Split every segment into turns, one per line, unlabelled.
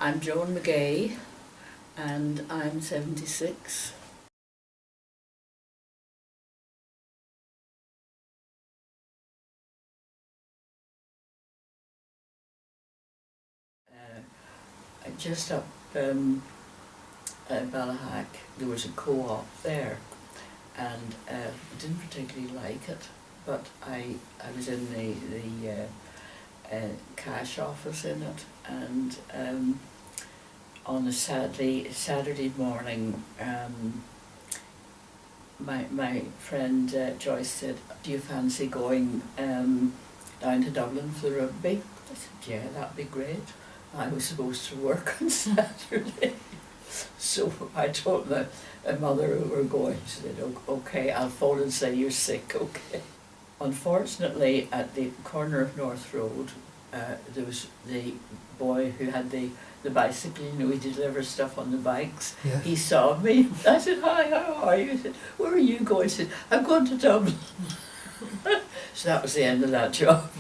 I'm Joan McGay and I'm 76. Just up at Ballahack, there was a co-op there, and I didn't particularly like it, but I was in the cash office in it, and on a Saturday morning, my friend Joyce said, "Do you fancy going down to Dublin for the rugby?" I said, "Yeah, that'd be great." I was supposed to work on Saturday, so I told my mother we were going. She said, "Okay, I'll phone and say you're sick, okay." Unfortunately, at the corner of North Road, there was the boy who had the bicycle, you know, he delivers stuff on the bikes.
Yes.
He saw me. I said, "Hi, how are you?" He said, "Where are you going?" He said, "I'm going to Dublin." So that was the end of that job.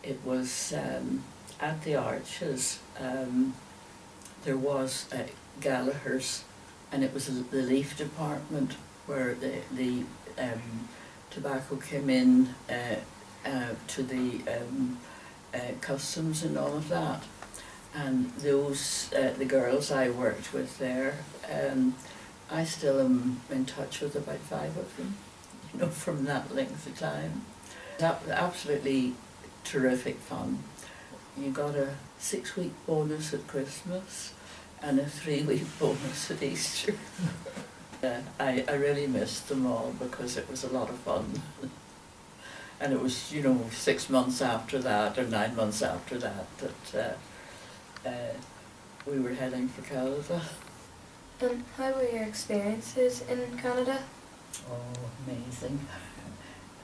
It was at the Arches. There was Gallagher's, and it was the leaf department where the tobacco came in to the customs and all of that. And those the girls I worked with there, I still am in touch with about 5 of them, you know, from that length of time. That was absolutely terrific fun. You got a 6-week bonus at Christmas and a 3-week bonus at Easter. I really missed them all because it was a lot of fun. And it was, you know, 6 months after that or 9 months after that we were heading for Canada.
And how were your experiences in Canada?
Oh, amazing.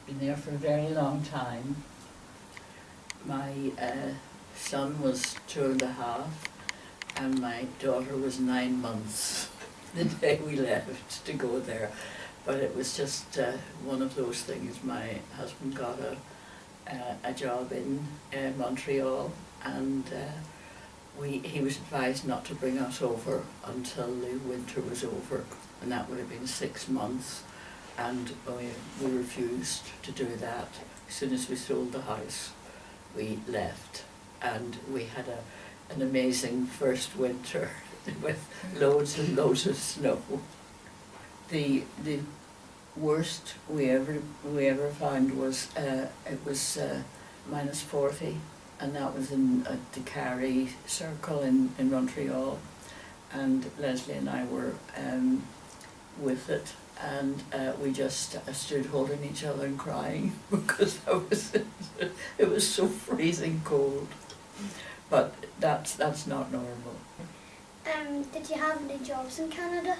Been there for a very long time. My son was 2.5 and my daughter was 9 months the day we left to go there. But it was just one of those things. My husband got a job in Montreal, and he was advised not to bring us over until the winter was over, and that would have been 6 months. And we refused to do that. As soon as we sold the house, we left, and we had an amazing first winter with loads and loads of snow. The worst we ever found was it was -40, and that was in at the Carry Circle in Montreal, and Leslie and I were with it, and we just stood holding each other and crying because it was so freezing cold. But that's not normal.
Did you have any jobs in Canada?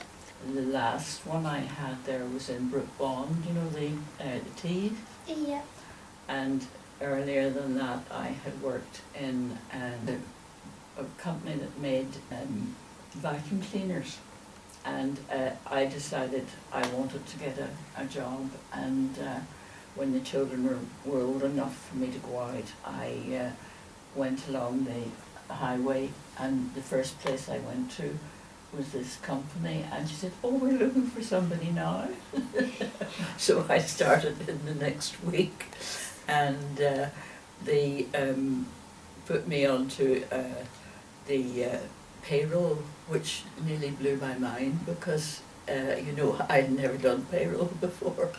The last one I had there was in Brook Bond, you know, the tea.
Yeah.
And earlier than that, I had worked in a company that made vacuum cleaners. And I decided I wanted to get a job, and when the children were old enough for me to go out, I went along the highway, and the first place I went to was this company, and she said, "Oh, we're looking for somebody now." So I started in the next week, and they put me onto the payroll, which nearly blew my mind because you know, I'd never done payroll before.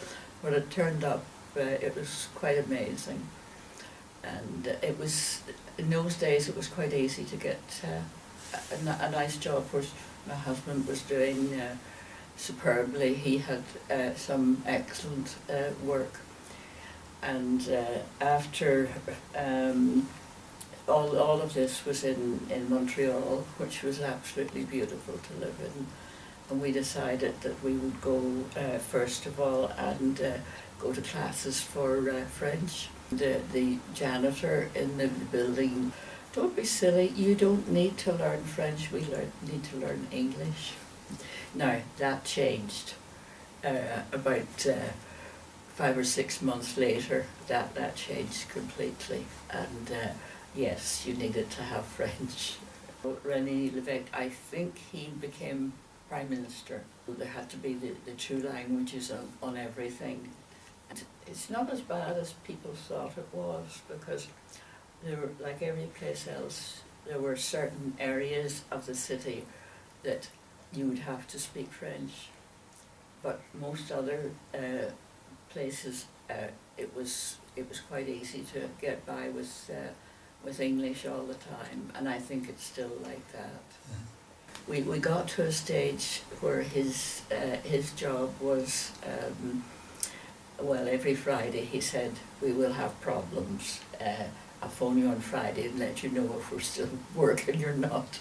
But it turned up, it was quite amazing, and it was, in those days it was quite easy to get a nice job, which my husband was doing superbly. He had some excellent work, and after all of this was in Montreal, which was absolutely beautiful to live in, and we decided that we would go first of all and go to classes for French. The janitor in the building, "Don't be silly, you don't need to learn French, we need to learn English." Now that changed about 5 or 6 months later. That changed completely, and yes, you needed to have French. René Lévesque, I think he became Prime Minister. There had to be the two languages on everything. And it's not as bad as people thought it was, because there were, like every place else, there were certain areas of the city that you would have to speak French. But most other places, it was quite easy to get by with English all the time, and I think it's still like that. We got to a stage where his job was, well, every Friday he said, we will have problems. I'll phone you on Friday and let you know if we're still working or not.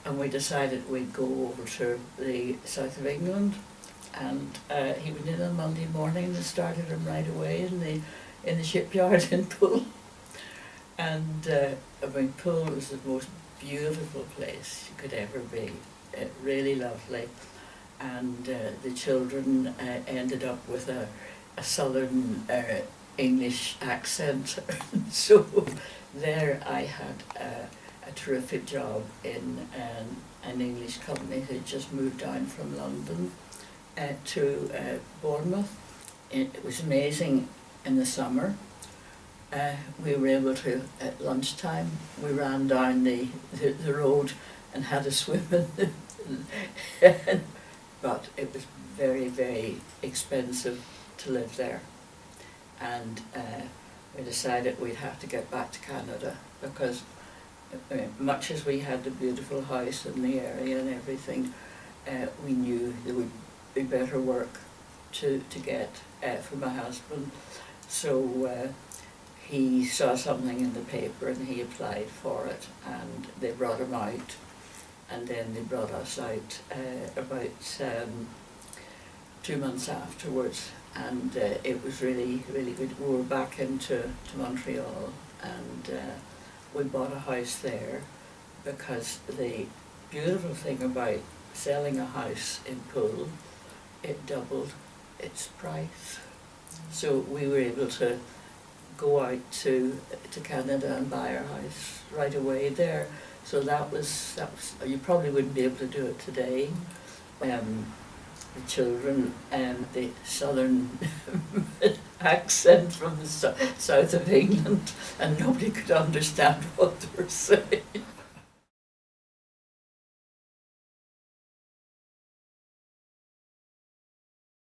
And we decided we'd go over to the south of England, and he went in on Monday morning and started him right away in the shipyard in Poole. And I mean, Poole was the most beautiful place you could ever be, really lovely. And the children ended up with a southern English accent. So there I had a terrific job in an English company who had just moved down from London to Bournemouth. It was amazing in the summer. We were able to, at lunchtime, we ran down the road and had a swim in the but it was very, very expensive to live there. And we decided we'd have to get back to Canada, because much as we had the beautiful house in the area and everything, we knew there would be better work to get for my husband. So he saw something in the paper and he applied for it, and they brought him out, and then they brought us out about 2 months afterwards, and it was really, really good. We were back into Montreal, and we bought a house there, because the beautiful thing about selling a house in Poole, it doubled its price. So we were able to go out to Canada and buy our house right away there. So that was you probably wouldn't be able to do it today. The children and the southern accent from the south of England, and nobody could understand what they were saying.